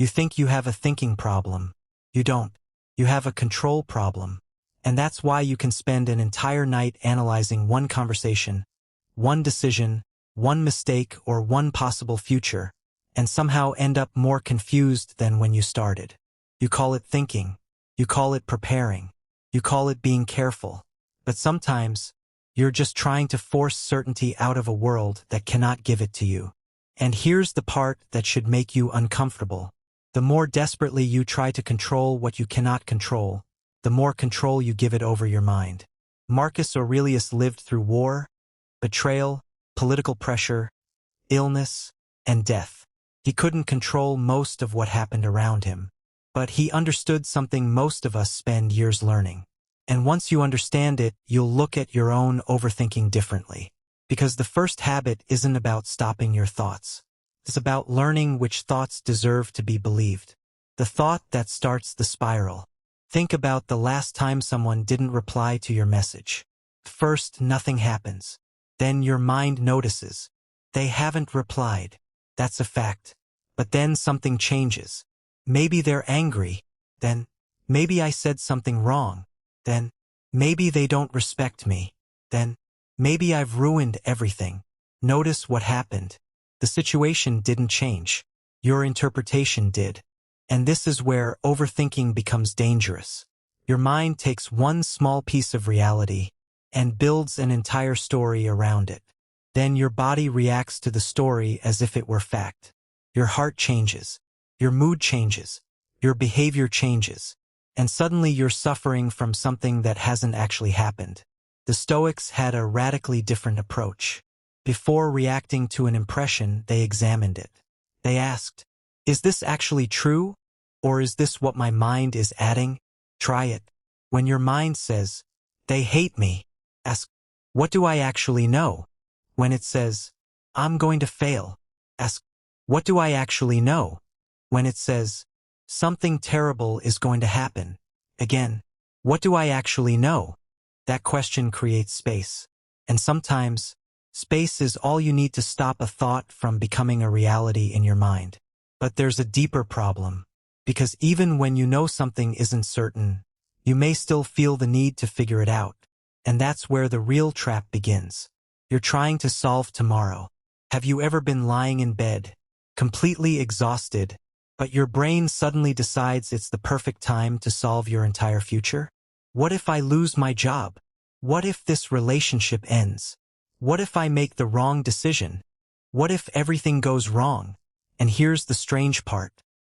You think you have a thinking problem. You don't. You have a control problem. And that's why you can spend an entire night analyzing one conversation, one decision, one mistake, or one possible future, and somehow end up more confused than when you started. You call it thinking. You call it preparing. You call it being careful. But sometimes, you're just trying to force certainty out of a world that cannot give it to you. And here's the part that should make you uncomfortable. The more desperately you try to control what you cannot control, the more control you give it over your mind. Marcus Aurelius lived through war, betrayal, political pressure, illness, and death. He couldn't control most of what happened around him, but he understood something most of us spend years learning. And once you understand it, you'll look at your own overthinking differently. Because the first habit isn't about stopping your thoughts. It's about learning which thoughts deserve to be believed. The thought that starts the spiral. Think about the last time someone didn't reply to your message. First, nothing happens. Then your mind notices. They haven't replied. That's a fact. But then something changes. Maybe they're angry. Then, maybe I said something wrong. Then, maybe they don't respect me. Then, maybe I've ruined everything. Notice what happened. The situation didn't change. Your interpretation did. And this is where overthinking becomes dangerous. Your mind takes one small piece of reality and builds an entire story around it. Then your body reacts to the story as if it were fact. Your heart changes. Your mood changes. Your behavior changes. And suddenly you're suffering from something that hasn't actually happened. The Stoics had a radically different approach. Before reacting to an impression, they examined it. They asked, is this actually true? Or is this what my mind is adding? Try it. When your mind says, they hate me, ask, what do I actually know? When it says, I'm going to fail, ask, what do I actually know? When it says, something terrible is going to happen, again, what do I actually know? That question creates space. And sometimes, space is all you need to stop a thought from becoming a reality in your mind. But there's a deeper problem. Because even when you know something isn't certain, you may still feel the need to figure it out. And that's where the real trap begins. You're trying to solve tomorrow. Have you ever been lying in bed, completely exhausted, but your brain suddenly decides it's the perfect time to solve your entire future? What if I lose my job? What if this relationship ends? What if I make the wrong decision? What if everything goes wrong? And here's the strange part.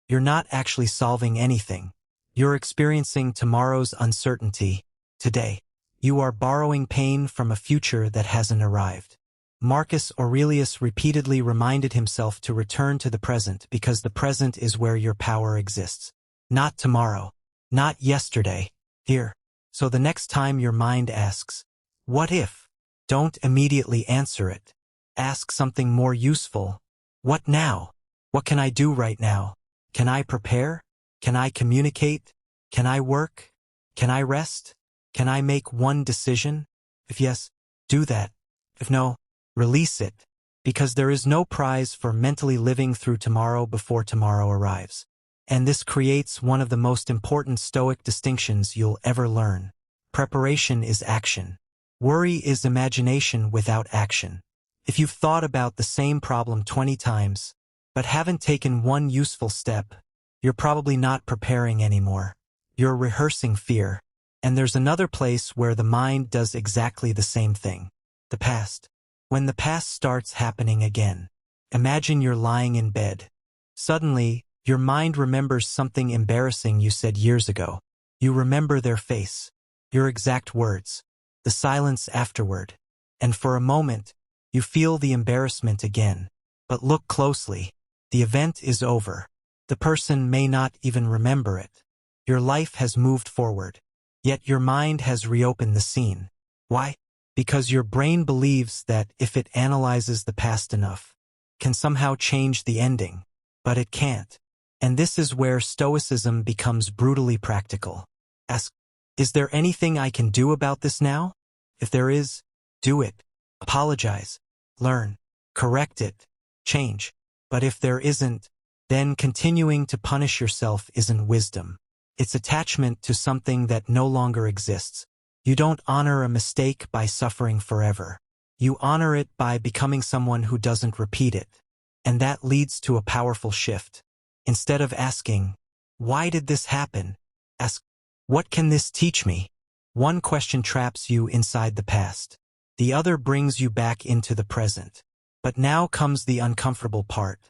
You're not actually solving anything. You're experiencing tomorrow's uncertainty, today. You are borrowing pain from a future that hasn't arrived. Marcus Aurelius repeatedly reminded himself to return to the present because the present is where your power exists. Not tomorrow. Not yesterday. Here. So the next time your mind asks, what if? Don't immediately answer it. Ask something more useful. What now? What can I do right now? Can I prepare? Can I communicate? Can I work? Can I rest? Can I make one decision? If yes, do that. If no, release it. Because there is no prize for mentally living through tomorrow before tomorrow arrives. And this creates one of the most important Stoic distinctions you'll ever learn. Preparation is action. Worry is imagination without action. If you've thought about the same problem 20 times, but haven't taken one useful step, you're probably not preparing anymore. You're rehearsing fear. And there's another place where the mind does exactly the same thing. The past. When the past starts happening again. Imagine you're lying in bed. Suddenly, your mind remembers something embarrassing you said years ago. You remember their face, your exact words, the silence afterward. And for a moment, you feel the embarrassment again. But look closely. The event is over. The person may not even remember it. Your life has moved forward. Yet your mind has reopened the scene. Why? Because your brain believes that if it analyzes the past enough, can somehow change the ending. But it can't. And this is where Stoicism becomes brutally practical. Ask, is there anything I can do about this now? If there is, do it. Apologize. Learn. Correct it. Change. But if there isn't, then continuing to punish yourself isn't wisdom. It's attachment to something that no longer exists. You don't honor a mistake by suffering forever. You honor it by becoming someone who doesn't repeat it. And that leads to a powerful shift. Instead of asking, "Why did this happen?" ask, "What can this teach me?" One question traps you inside the past. The other brings you back into the present. But now comes the uncomfortable part.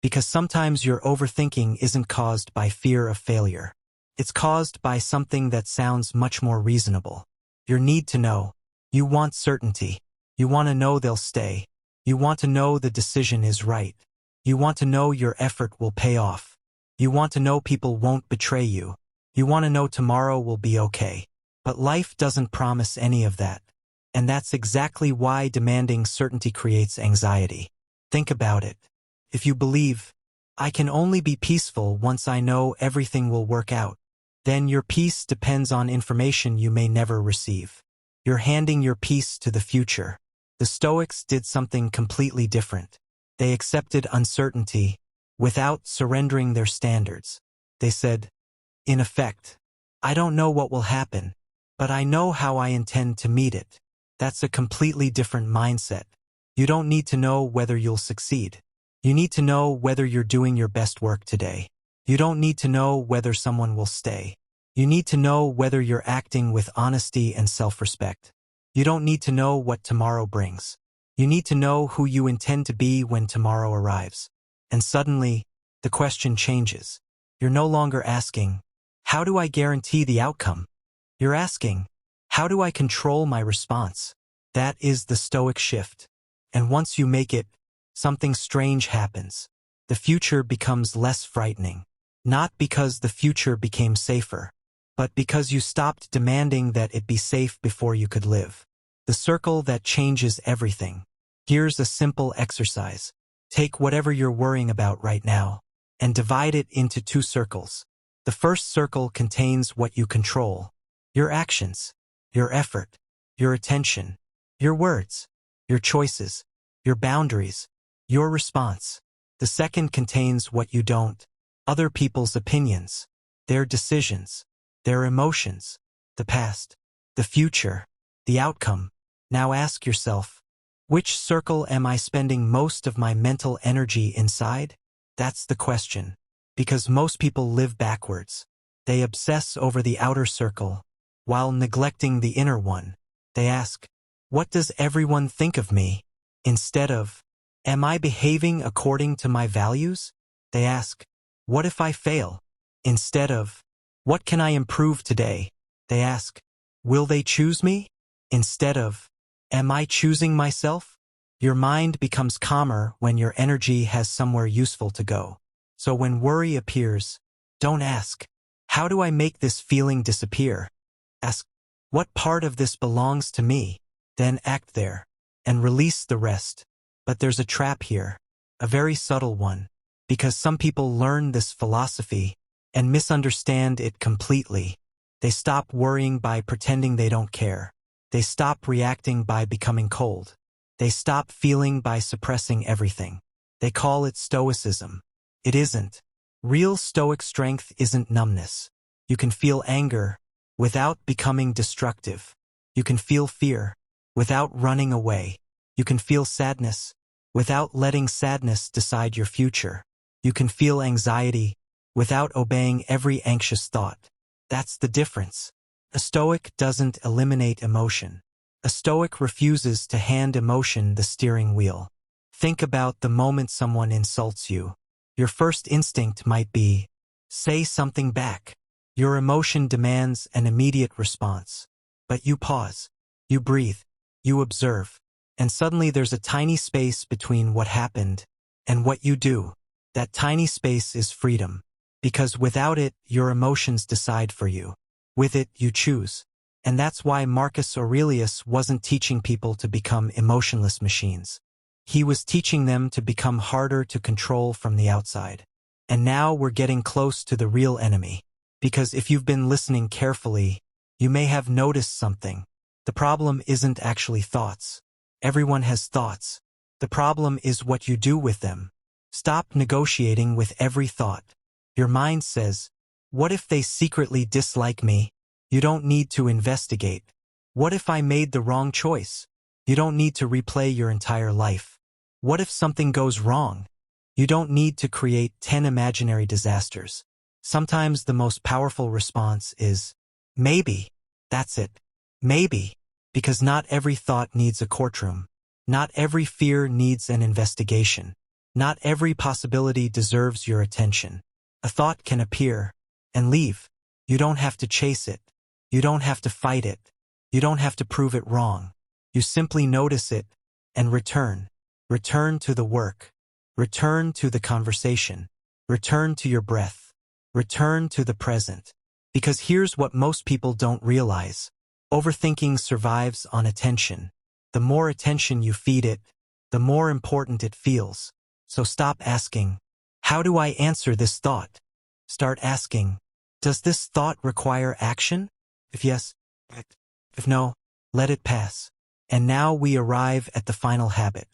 Because sometimes your overthinking isn't caused by fear of failure. It's caused by something that sounds much more reasonable. Your need to know. You want certainty. You want to know they'll stay. You want to know the decision is right. You want to know your effort will pay off. You want to know people won't betray you. You want to know tomorrow will be okay. But life doesn't promise any of that. And that's exactly why demanding certainty creates anxiety. Think about it. If you believe, "I can only be peaceful once I know everything will work out," then your peace depends on information you may never receive. You're handing your peace to the future. The Stoics did something completely different. They accepted uncertainty without surrendering their standards. They said, in effect, "I don't know what will happen, but I know how I intend to meet it." That's a completely different mindset. You don't need to know whether you'll succeed. You need to know whether you're doing your best work today. You don't need to know whether someone will stay. You need to know whether you're acting with honesty and self-respect. You don't need to know what tomorrow brings. You need to know who you intend to be when tomorrow arrives. And suddenly, the question changes. You're no longer asking, "How do I guarantee the outcome?" You're asking, "How do I control my response?" That is the Stoic shift. And once you make it, something strange happens. The future becomes less frightening. Not because the future became safer, but because you stopped demanding that it be safe before you could live. The circle that changes everything. Here's a simple exercise. Take whatever you're worrying about right now and divide it into 2 circles. The first circle contains what you control. Your actions, your effort, your attention, your words, your choices, your boundaries, your response. The second contains what you don't. Other people's opinions, their decisions, their emotions, the past, the future, the outcome. Now ask yourself, which circle am I spending most of my mental energy inside? That's the question. Because most people live backwards. They obsess over the outer circle, while neglecting the inner one. They ask, "What does everyone think of me?" Instead of, "Am I behaving according to my values?" They ask, "What if I fail?" Instead of, "What can I improve today?" They ask, "Will they choose me?" Instead of, "Am I choosing myself?" Your mind becomes calmer when your energy has somewhere useful to go. So when worry appears, don't ask, "How do I make this feeling disappear?" Ask, "What part of this belongs to me?" Then act there, and release the rest. But there's a trap here, a very subtle one, because some people learn this philosophy and misunderstand it completely. They stop worrying by pretending they don't care. They stop reacting by becoming cold. They stop feeling by suppressing everything. They call it Stoicism. It isn't. Real Stoic strength isn't numbness. You can feel anger without becoming destructive. You can feel fear without running away. You can feel sadness without letting sadness decide your future. You can feel anxiety without obeying every anxious thought. That's the difference. A Stoic doesn't eliminate emotion. A Stoic refuses to hand emotion the steering wheel. Think about the moment someone insults you. Your first instinct might be, say something back. Your emotion demands an immediate response. But you pause. You breathe. You observe. And suddenly there's a tiny space between what happened and what you do. That tiny space is freedom. Because without it, your emotions decide for you. With it, you choose. And that's why Marcus Aurelius wasn't teaching people to become emotionless machines. He was teaching them to become harder to control from the outside. And now we're getting close to the real enemy. Because if you've been listening carefully, you may have noticed something. The problem isn't actually thoughts. Everyone has thoughts. The problem is what you do with them. Stop negotiating with every thought. Your mind says, what if they secretly dislike me? You don't need to investigate. What if I made the wrong choice? You don't need to replay your entire life. What if something goes wrong? You don't need to create 10 imaginary disasters. Sometimes the most powerful response is, maybe. That's it. Maybe. Because not every thought needs a courtroom. Not every fear needs an investigation. Not every possibility deserves your attention. A thought can appear and leave. You don't have to chase it. You don't have to fight it. You don't have to prove it wrong. You simply notice it and return. Return to the work. Return to the conversation. Return to your breath. Return to the present. Because here's what most people don't realize. Overthinking survives on attention. The more attention you feed it, the more important it feels. So stop asking, how do I answer this thought? Start asking, does this thought require action? If yes, act. If no, let it pass. And now we arrive at the final habit,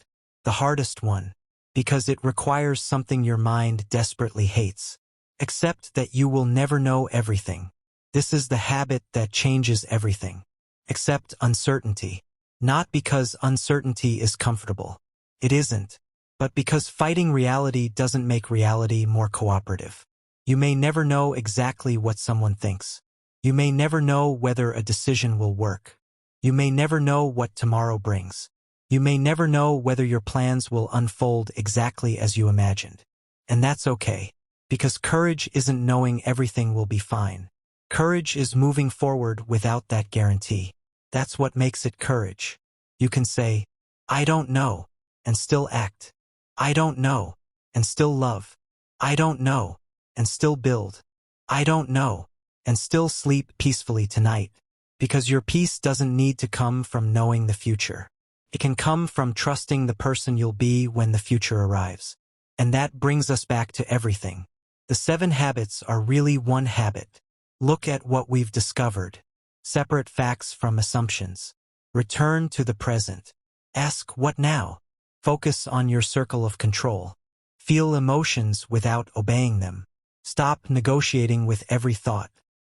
the hardest one, because it requires something your mind desperately hates. Accept that you will never know everything. This is the habit that changes everything. Accept uncertainty. Not because uncertainty is comfortable. It isn't. But because fighting reality doesn't make reality more cooperative. You may never know exactly what someone thinks. You may never know whether a decision will work. You may never know what tomorrow brings. You may never know whether your plans will unfold exactly as you imagined. And that's okay. Because courage isn't knowing everything will be fine. Courage is moving forward without that guarantee. That's what makes it courage. You can say, I don't know, and still act. I don't know, and still love. I don't know, and still build. I don't know, and still sleep peacefully tonight. Because your peace doesn't need to come from knowing the future. It can come from trusting the person you'll be when the future arrives. And that brings us back to everything. The 7 habits are really one habit. Look at what we've discovered. Separate facts from assumptions. Return to the present. Ask what now? Focus on your circle of control. Feel emotions without obeying them. Stop negotiating with every thought.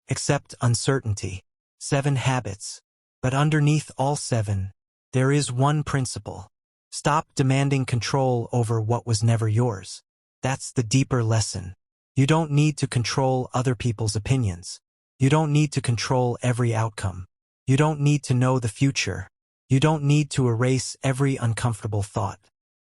Accept uncertainty. 7 habits. But underneath all 7, there is one principle. Stop demanding control over what was never yours. That's the deeper lesson. You don't need to control other people's opinions. You don't need to control every outcome. You don't need to know the future. You don't need to erase every uncomfortable thought.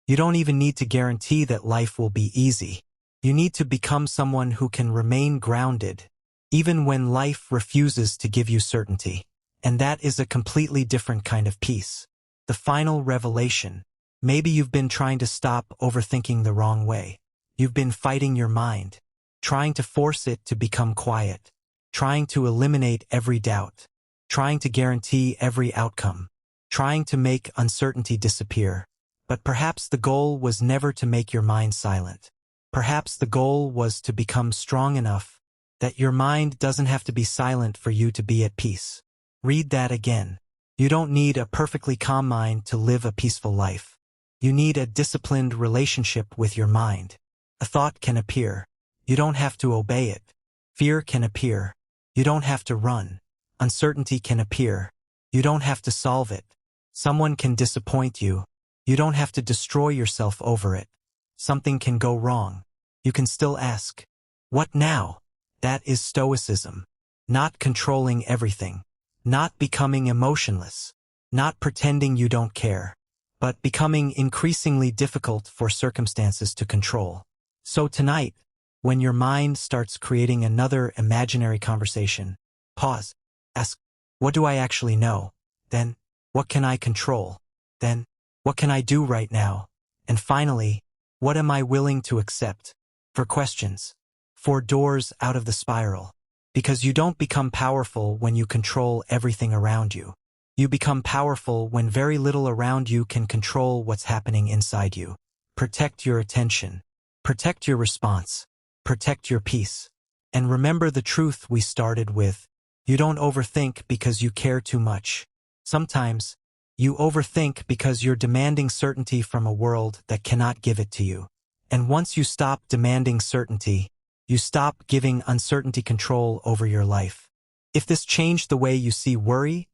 You don't even need to guarantee that life will be easy. You need to become someone who can remain grounded, even when life refuses to give you certainty. And that is a completely different kind of peace. The final revelation. Maybe you've been trying to stop overthinking the wrong way. You've been fighting your mind, trying to force it to become quiet, trying to eliminate every doubt, trying to guarantee every outcome, trying to make uncertainty disappear. But perhaps the goal was never to make your mind silent. Perhaps the goal was to become strong enough that your mind doesn't have to be silent for you to be at peace. Read that again. You don't need a perfectly calm mind to live a peaceful life. You need a disciplined relationship with your mind. A thought can appear. You don't have to obey it. Fear can appear. You don't have to run. Uncertainty can appear. You don't have to solve it. Someone can disappoint you. You don't have to destroy yourself over it. Something can go wrong. You can still ask, what now? That is Stoicism. Not controlling everything. Not becoming emotionless. Not pretending you don't care. But becoming increasingly difficult for circumstances to control. So tonight, when your mind starts creating another imaginary conversation, pause. Ask, what do I actually know? Then, what can I control? Then, what can I do right now? And finally, what am I willing to accept? For questions. For doors out of the spiral. Because you don't become powerful when you control everything around you. You become powerful when very little around you can control what's happening inside you. Protect your attention. Protect your response. Protect your peace. And remember the truth we started with. You don't overthink because you care too much. Sometimes, you overthink because you're demanding certainty from a world that cannot give it to you. And once you stop demanding certainty, you stop giving uncertainty control over your life. If this changed the way you see worry,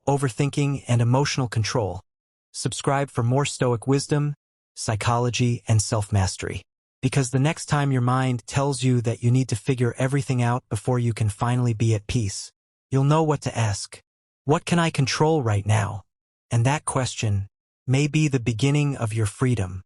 overthinking, and emotional control, subscribe for more Stoic wisdom, psychology, and self-mastery. Because the next time your mind tells you that you need to figure everything out before you can finally be at peace, you'll know what to ask. What can I control right now? And that question may be the beginning of your freedom.